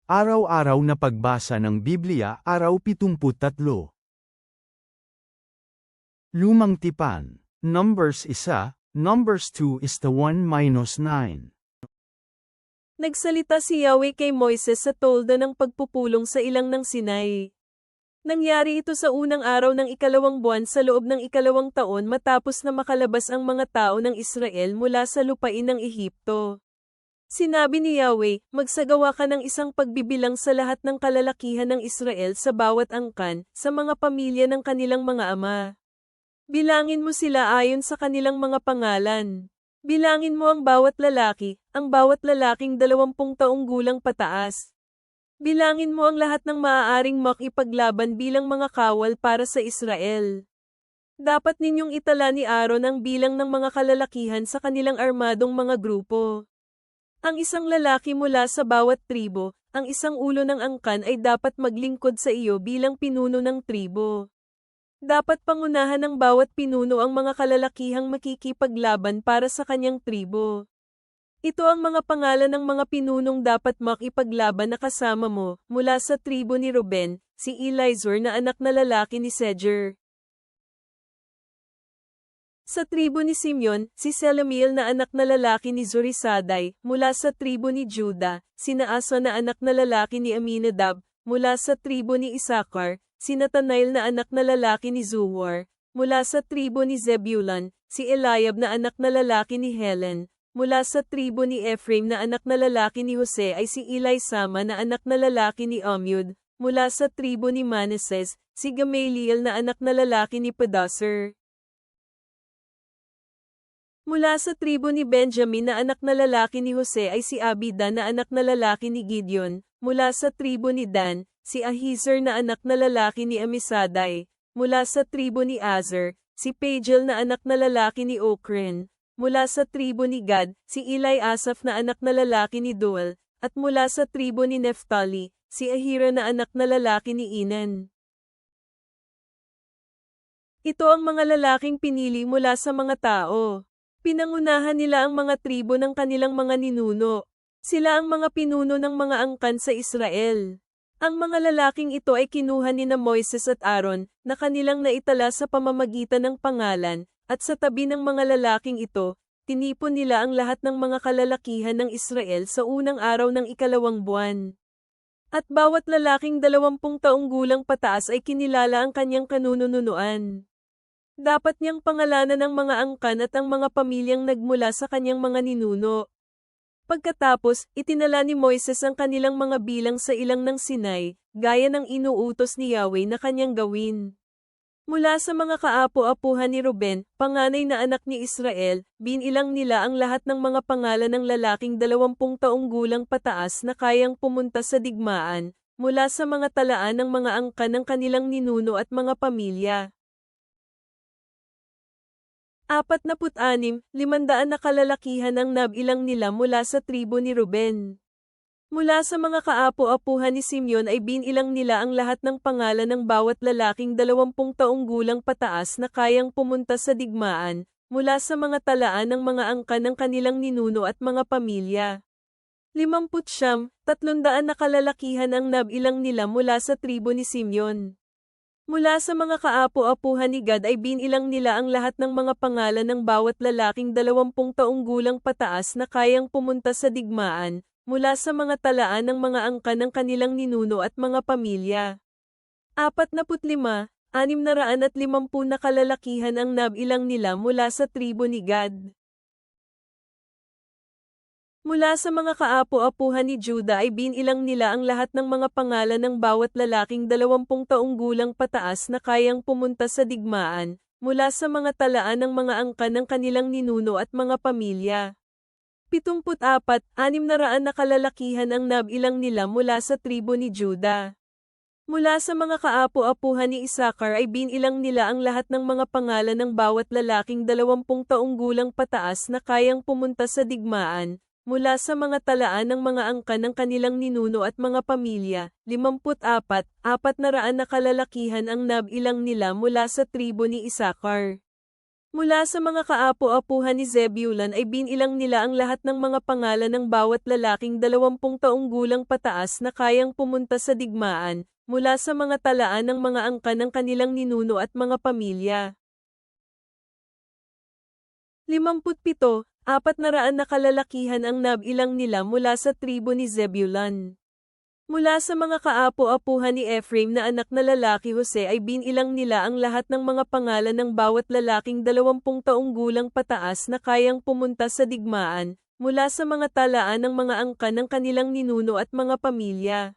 Araw-araw na pagbasa ng Biblia, Araw 73. Lumang Tipan, Numbers 1, Numbers 2 is the 1-9. Nagsalita si Yahweh kay Moises sa tolda ng pagpupulong sa ilang ng Sinai. Nangyari ito sa unang araw ng ikalawang buwan sa loob ng ikalawang taon matapos na makalabas ang mga tao ng Israel mula sa lupain ng Ehipto. Sinabi ni Yahweh, magsagawa ka ng isang pagbibilang sa lahat ng kalalakihan ng Israel sa bawat angkan, sa mga pamilya ng kanilang mga ama. Bilangin mo sila ayon sa kanilang mga pangalan. Bilangin mo ang bawat lalaking 20 taong gulang pataas. Bilangin mo ang lahat ng maaaring makipaglaban bilang mga kawal para sa Israel. Dapat ninyong itala ni Aaron ang bilang ng mga kalalakihan sa kanilang armadong mga grupo. Ang isang lalaki mula sa bawat tribo, ang isang ulo ng angkan ay dapat maglingkod sa iyo bilang pinuno ng tribo. Dapat pangunahan ng bawat pinuno ang mga kalalakihang makikipaglaban para sa kanyang tribo. Ito ang mga pangalan ng mga pinunong dapat makipaglaban na kasama mo, mula sa tribo ni Ruben, si Elizur na anak na lalaki ni Sejer. Sa tribo ni Simeon, si Selemiel na anak na lalaki ni Zurisadai, mula sa tribo ni Juda, si Naasa na anak na lalaki ni Aminadab, mula sa tribo ni Isakar, si Nathanael na anak na lalaki ni Zuwar, mula sa tribo ni Zebulun, si Eliab na anak na lalaki ni Helen, mula sa tribo ni Ephraim na anak na lalaki ni Jose ay si Elisama na anak na lalaki ni Amyud, mula sa tribo ni Manases, si Gamaliel na anak na lalaki ni Pedasur. Mula sa tribo ni Benjamin na anak na lalaki ni Jose ay si Abidan na anak na lalaki ni Gideon, mula sa tribo ni Dan, si Ahiezer na anak na lalaki ni Amisadai, mula sa tribo ni Azer, si Pagiel na anak na lalaki ni Okren, mula sa tribo ni Gad, si Eliasaph na anak na lalaki ni Duel, at mula sa tribo ni Neftali, si Ahira na anak na lalaki ni Inan. Ito ang mga lalaking pinili mula sa mga tao. Pinangunahan nila ang mga tribo ng kanilang mga ninuno. Sila ang mga pinuno ng mga angkan sa Israel. Ang mga lalaking ito ay kinuha ni na Moises at Aaron, na kanilang naitala sa pamamagitan ng pangalan, at sa tabi ng mga lalaking ito, tinipon nila ang lahat ng mga kalalakihan ng Israel sa unang araw ng ikalawang buwan. At bawat lalaking 20 taong gulang pataas ay kinilala ang kanyang kanununuan. Dapat niyang pangalanan ang mga angkan at ang mga pamilyang nagmula sa kanyang mga ninuno. Pagkatapos, itinala ni Moises ang kanilang mga bilang sa ilang ng Sinai, gaya ng inuutos ni Yahweh na kanyang gawin. Mula sa mga kaapo-apuhan ni Ruben, panganay na anak ni Israel, binilang nila ang lahat ng mga pangalan ng lalaking 20 taong gulang pataas na kayang pumunta sa digmaan, mula sa mga talaan ng mga angkan ng kanilang ninuno at mga pamilya. 46, 500 na kalalakihan ang nabilang nila mula sa tribo ni Ruben. Mula sa mga kaapo-apuhan ni Simeon ay binilang nila ang lahat ng pangalan ng bawat lalaking 20 taong gulang pataas na kayang pumunta sa digmaan, mula sa mga talaan ng mga angkan ng kanilang ninuno at mga pamilya. 50, 300 na kalalakihan ang nabilang nila mula sa tribo ni Simeon. Mula sa mga kaapo-apuhan ni Gad ay binilang nila ang lahat ng mga pangalan ng bawat lalaking 20 taong gulang pataas na kayang pumunta sa digmaan, mula sa mga talaan ng mga angkan ng kanilang ninuno at mga pamilya. 45, 650 na kalalakihan ang nabilang nila mula sa tribo ni Gad. Mula sa mga kaapo-apuhan ni Juda ay binilang nila ang lahat ng mga pangalan ng bawat lalaking 20 taong gulang pataas na kayang pumunta sa digmaan, mula sa mga talaan ng mga angkan ng kanilang ninuno at mga pamilya. 74, 600 na kalalakihan ang nabilang nila mula sa tribo ni Juda. Mula sa mga kaapo-apuhan ni Isakar ay binilang nila ang lahat ng mga pangalan ng bawat lalaking 20 taong gulang pataas na kayang pumunta sa digmaan, mula sa mga talaan ng mga angkan ng kanilang ninuno at mga pamilya. 54, 400 na kalalakihan ang nabilang nila mula sa tribo ni Isakar. Mula sa mga kaapo-apuhan ni Zebulun ay binilang nila ang lahat ng mga pangalan ng bawat lalaking 20 taong gulang pataas na kayang pumunta sa digmaan, mula sa mga talaan ng mga angkan ng kanilang ninuno at mga pamilya. 57, 400 na kalalakihan ang nabilang nila mula sa tribo ni Zebulun. Mula sa mga kaapo-apuhan ni Ephraim na anak na lalaki Jose ay binilang nila ang lahat ng mga pangalan ng bawat lalaking 20 taong gulang pataas na kayang pumunta sa digmaan, mula sa mga talaan ng mga angkan ng kanilang ninuno at mga pamilya.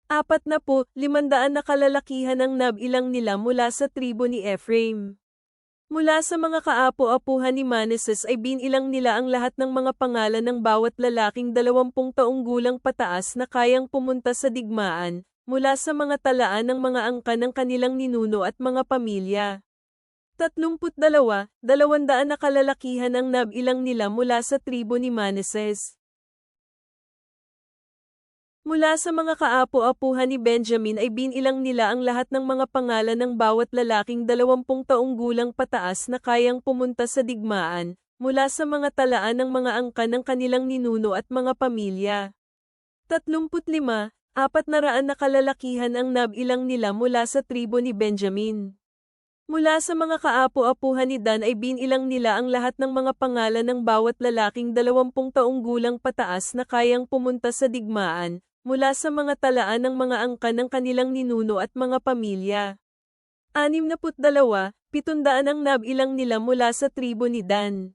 500 na kalalakihan ang nabilang nila mula sa tribo ni Ephraim. Mula sa mga kaapo-apuhan ni Manasseh ay binilang nila ang lahat ng mga pangalan ng bawat lalaking 20 taong gulang pataas na kayang pumunta sa digmaan, mula sa mga talaan ng mga angkan ng kanilang ninuno at mga pamilya. 32, 200 na kalalakihan ang nabilang nila mula sa tribo ni Manasseh. Mula sa mga kaapo-apuhan ni Benjamin ay binilang nila ang lahat ng mga pangalan ng bawat lalaking 20 taong gulang pataas na kayang pumunta sa digmaan, mula sa mga talaan ng mga angkan ng kanilang ninuno at mga pamilya. 35, 400 na kalalakihan ang nabilang nila mula sa tribo ni Benjamin. Mula sa mga kaapo-apuhan ni Dan ay binilang nila ang lahat ng mga pangalan ng bawat lalaking 20 taong gulang pataas na kayang pumunta sa digmaan, mula sa mga talaan ng mga angkan ng kanilang ninuno at mga pamilya. 62, 700 ang nabilang nila mula sa tribo ni Dan.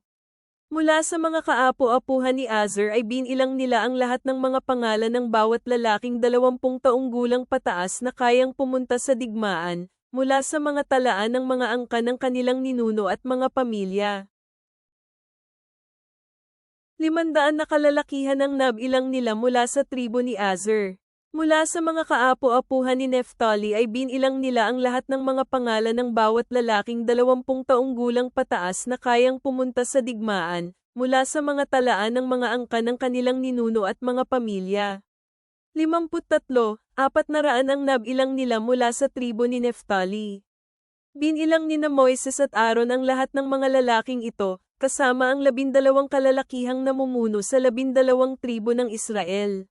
Mula sa mga kaapo-apuhan ni Azer ay binilang nila ang lahat ng mga pangalan ng bawat lalaking 20 taong gulang pataas na kayang pumunta sa digmaan, mula sa mga talaan ng mga angkan ng kanilang ninuno at mga pamilya. 500 na kalalakihan ang nabilang nila mula sa tribo ni Azer. Mula sa mga kaapo-apuhan ni Neftali ay binilang nila ang lahat ng mga pangalan ng bawat lalaking 20 taong gulang pataas na kayang pumunta sa digmaan, mula sa mga talaan ng mga angkan ng kanilang ninuno at mga pamilya. 53, 400 ang nabilang nila mula sa tribo ni Neftali. Binilang ni Moises at Aaron ang lahat ng mga lalaking ito, kasama ang 12 kalalakihang namumuno sa 12 tribo ng Israel.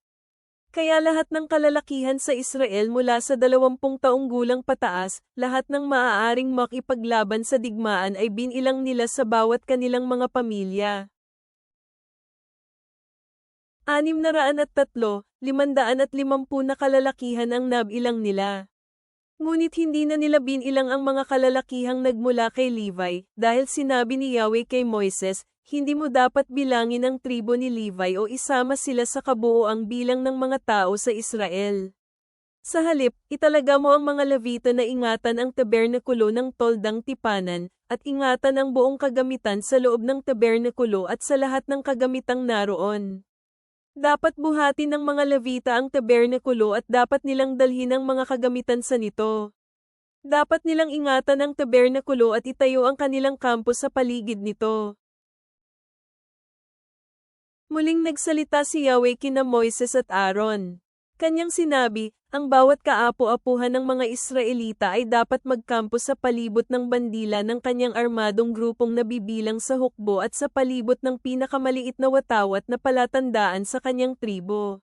Kaya lahat ng kalalakihan sa Israel mula sa 20 taong gulang pataas, lahat ng maaaring makipaglaban sa digmaan ay binilang nila sa bawat kanilang mga pamilya. 603, 550 na kalalakihan ang nabilang nila. Ngunit hindi na nila binilang ang mga kalalakihang nagmula kay Levi, dahil sinabi ni Yahweh kay Moises, hindi mo dapat bilangin ang tribo ni Levi o isama sila sa kabuoang bilang ng mga tao sa Israel. Sa halip, italaga mo ang mga Levita na ingatan ang tabernakulo ng toldang tipanan, at ingatan ang buong kagamitan sa loob ng tabernakulo at sa lahat ng kagamitang naroon. Dapat buhatin ng mga Levita ang tabernakulo at dapat nilang dalhin ang mga kagamitan sa nito. Dapat nilang ingatan ang tabernakulo at itayo ang kanilang kampo sa paligid nito. Muling nagsalita si Yahweh kina Moises at Aaron. Kanyang sinabi, ang bawat kaapo-apuhan ng mga Israelita ay dapat magkampo sa palibot ng bandila ng kanyang armadong grupong nabibilang sa hukbo at sa palibot ng pinakamaliit na watawat na palatandaan sa kanyang tribo.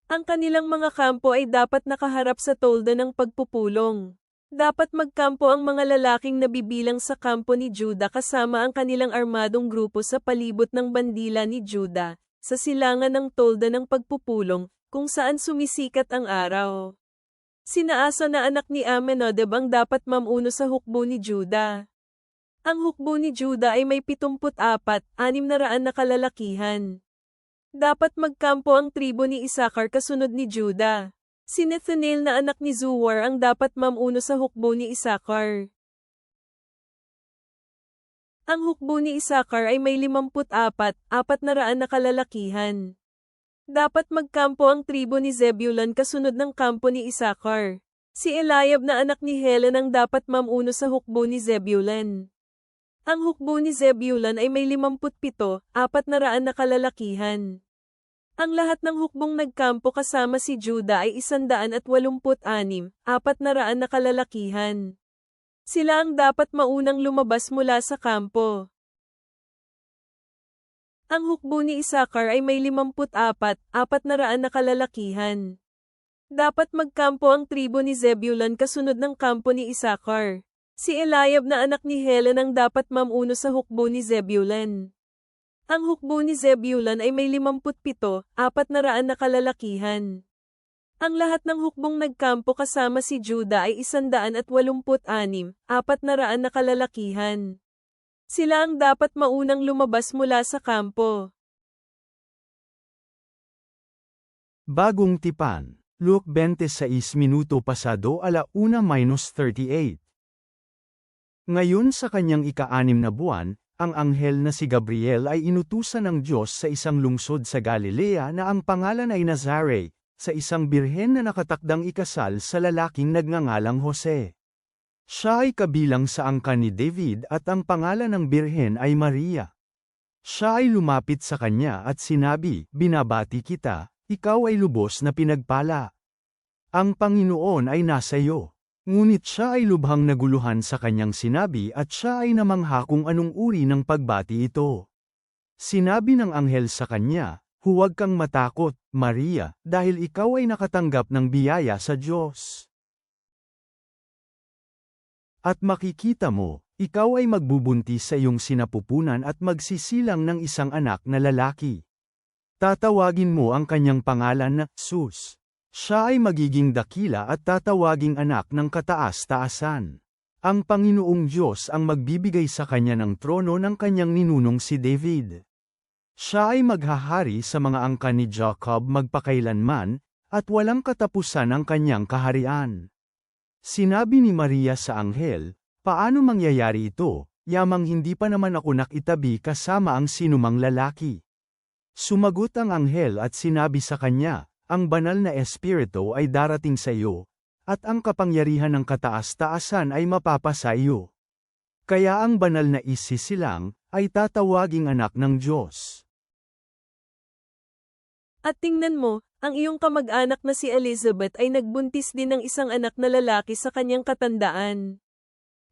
Ang kanilang mga kampo ay dapat nakaharap sa tolda ng pagpupulong. Dapat magkampo ang mga lalaking nabibilang sa kampo ni Juda kasama ang kanilang armadong grupo sa palibot ng bandila ni Juda, sa silangan ng tolda ng pagpupulong, kung saan sumisikat ang araw. Sinaasa na anak ni Amenadab ang dapat mamuno sa hukbo ni Juda. Ang hukbo ni Juda ay may 74, 600 na kalalakihan. Dapat magkampo ang tribo ni Isakar kasunod ni Juda. Si Nethanel na anak ni Zuwar ang dapat mamuno sa hukbo ni Isakar. Ang hukbo ni Isakar ay may 54, 400 na kalalakihan. Dapat magkampo ang tribo ni Zebulun kasunod ng kampo ni Isakar. Si Eliab na anak ni Helen ang dapat mamuno sa hukbo ni Zebulun. Ang hukbo ni Zebulun ay may 57, 400 na kalalakihan. Ang lahat ng hukbong nagkampo kasama si Juda ay 186, 400 na kalalakihan. Sila ang dapat maunang lumabas mula sa kampo. Ang hukbo ni Isakar ay may 54, 400 na kalalakihan. Dapat magkampo ang tribo ni Zebulun kasunod ng kampo ni Isakar. Si Eliab na anak ni Helen ang dapat mamuno sa hukbo ni Zebulun. Ang hukbo ni Zebulun ay may 57, 400 na kalalakihan. Ang lahat ng hukbong nagkampo kasama si Juda ay 186, 400 na kalalakihan. Sila ang dapat maunang lumabas mula sa kampo. Bagong tipan, Luke 26 minuto pasado 1:38. Ngayon sa kanyang ika-6 na buwan, ang anghel na si Gabriel ay inutusan ng Diyos sa isang lungsod sa Galilea na ang pangalan ay Nazare, sa isang birhen na nakatakdang ikasal sa lalaking nagngangalang Jose. Siya ay kabilang sa angkan ni David at ang pangalan ng birhen ay Maria. Siya ay lumapit sa kanya at sinabi, "Binabati kita, ikaw ay lubos na pinagpala. Ang Panginoon ay nasa iyo." Ngunit siya ay lubhang naguluhan sa kanyang sinabi at siya ay namangha kung anong uri ng pagbati ito. Sinabi ng anghel sa kanya, "Huwag kang matakot, Maria, dahil ikaw ay nakatanggap ng biyaya sa Diyos. At makikita mo, ikaw ay magbubuntis sa iyong sinapupunan at magsisilang ng isang anak na lalaki. Tatawagin mo ang kanyang pangalan na Jesus. Siya ay magiging dakila at tatawaging anak ng kataas-taasan. Ang Panginoong Diyos ang magbibigay sa kanya ng trono ng kanyang ninunong si David. Siya ay maghahari sa mga angkan ni Jacob magpakailanman, at walang katapusan ang kanyang kaharian." Sinabi ni Maria sa anghel, "Paano mangyayari ito, yamang hindi pa naman ako nakitabi kasama ang sinumang lalaki?" Sumagot ang anghel at sinabi sa kanya, "Ang banal na espiritu ay darating sa iyo, at ang kapangyarihan ng kataas-taasan ay mapapasa iyo. Kaya ang banal na isisilang, ay tatawaging anak ng Diyos. At tingnan mo, ang iyong kamag-anak na si Elizabeth ay nagbuntis din ng isang anak na lalaki sa kanyang katandaan.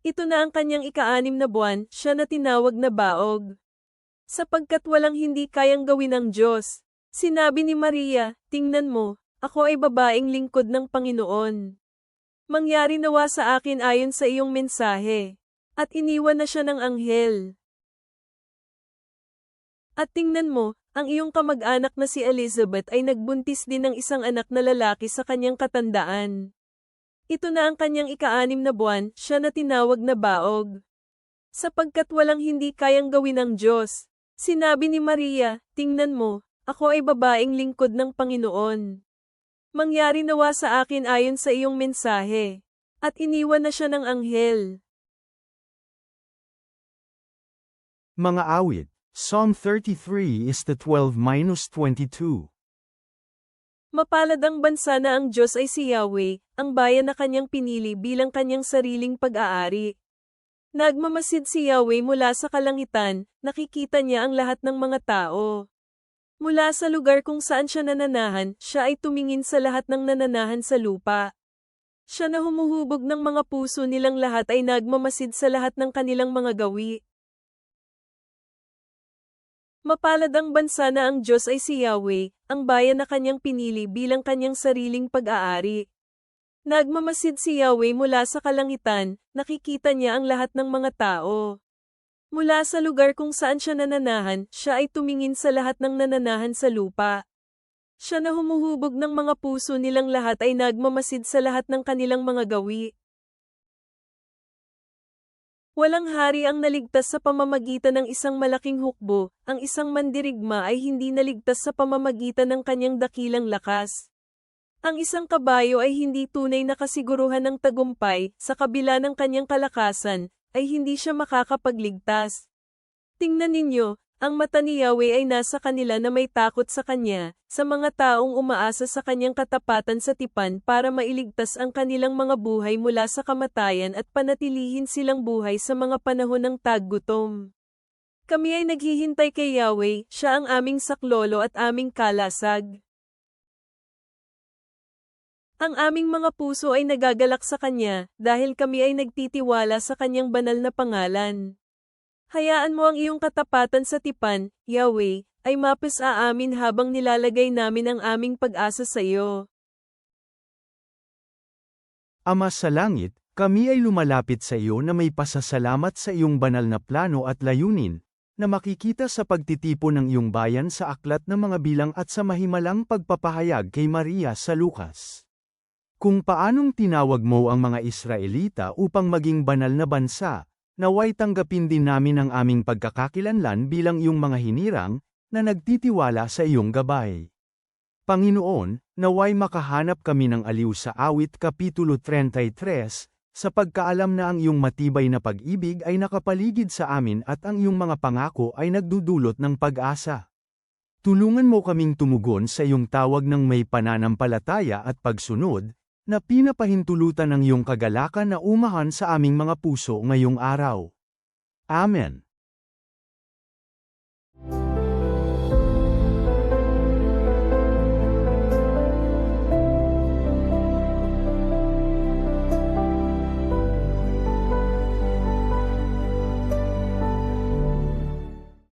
Ito na ang kanyang ika-6 na buwan, siya na tinawag na baog. Sapagkat walang hindi kayang gawin ng Diyos. Sinabi ni Maria, "Tingnan mo, ako ay babaeng lingkod ng Panginoon. Mangyari nawa sa akin ayon sa iyong mensahe." At iniwan na siya ng anghel. At tingnan mo, ang iyong kamag-anak na si Elizabeth ay nagbuntis din ng isang anak na lalaki sa kanyang katandaan. Ito na ang kanyang ika-6 na buwan, siya na tinawag na baog. Sapagkat walang hindi kayang gawin ng Diyos. Sinabi ni Maria, "Tingnan mo, ako ay babaeng lingkod ng Panginoon. Mangyari nawa sa akin ayon sa iyong mensahe." At iniwan na siya ng anghel. Mga awit, Psalm 33 is the 12-22. Mapalad ang bansa na ang Diyos ay si Yahweh, ang bayan na kanyang pinili bilang kanyang sariling pag-aari. Nagmamasid si Yahweh mula sa kalangitan, nakikita niya ang lahat ng mga tao. Mula sa lugar kung saan siya nananahan, siya ay tumingin sa lahat ng nananahan sa lupa. Siya na humuhubog ng mga puso nilang lahat ay nagmamasid sa lahat ng kanilang mga gawi. Mapalad ang bansa na ang Diyos ay si Yahweh, ang bayan na kanyang pinili bilang kanyang sariling pag-aari. Nagmamasid si Yahweh mula sa kalangitan, nakikita niya ang lahat ng mga tao. Mula sa lugar kung saan siya nananahan, siya ay tumingin sa lahat ng nananahan sa lupa. Siya na humuhubog ng mga puso nilang lahat ay nagmamasid sa lahat ng kanilang mga gawi. Walang hari ang naligtas sa pamamagitan ng isang malaking hukbo, ang isang mandirigma ay hindi naligtas sa pamamagitan ng kanyang dakilang lakas. Ang isang kabayo ay hindi tunay na kasiguruhan ng tagumpay, sa kabila ng kanyang kalakasan, ay hindi siya makakapagligtas. Tingnan ninyo, ang mata ni Yahweh ay nasa kanila na may takot sa kanya, sa mga taong umaasa sa kanyang katapatan sa tipan para mailigtas ang kanilang mga buhay mula sa kamatayan at panatilihin silang buhay sa mga panahon ng taggutom. Kami ay naghihintay kay Yahweh, siya ang aming saklolo at aming kalasag. Ang aming mga puso ay nagagalak sa Kanya, dahil kami ay nagtitiwala sa Kanyang banal na pangalan. Hayaan mo ang iyong katapatan sa tipan, Yahweh, ay mapasa amin habang nilalagay namin ang aming pag-asa sa iyo. Ama sa langit, kami ay lumalapit sa iyo na may pasasalamat sa iyong banal na plano at layunin, na makikita sa pagtitipon ng iyong bayan sa aklat ng mga bilang at sa mahimalang pagpapahayag kay Maria sa Lukas. Kung paanong tinawag mo ang mga Israelita upang maging banal na bansa, naway tanggapin din namin ang aming pagkakakilanlan bilang iyong mga hinirang, na nagtitiwala sa iyong gabay. Panginoon, naway makahanap kami ng aliw sa Awit Kapitulo 33, sa pagkaalam na ang iyong matibay na pag-ibig ay nakapaligid sa amin at ang iyong mga pangako ay nagdudulot ng pag-asa. Tulungan mo kaming tumugon sa iyong tawag ng may pananampalataya at pagsunod, na pinapahintulutan ng iyong kagalakan na umahan sa aming mga puso ngayong araw. Amen.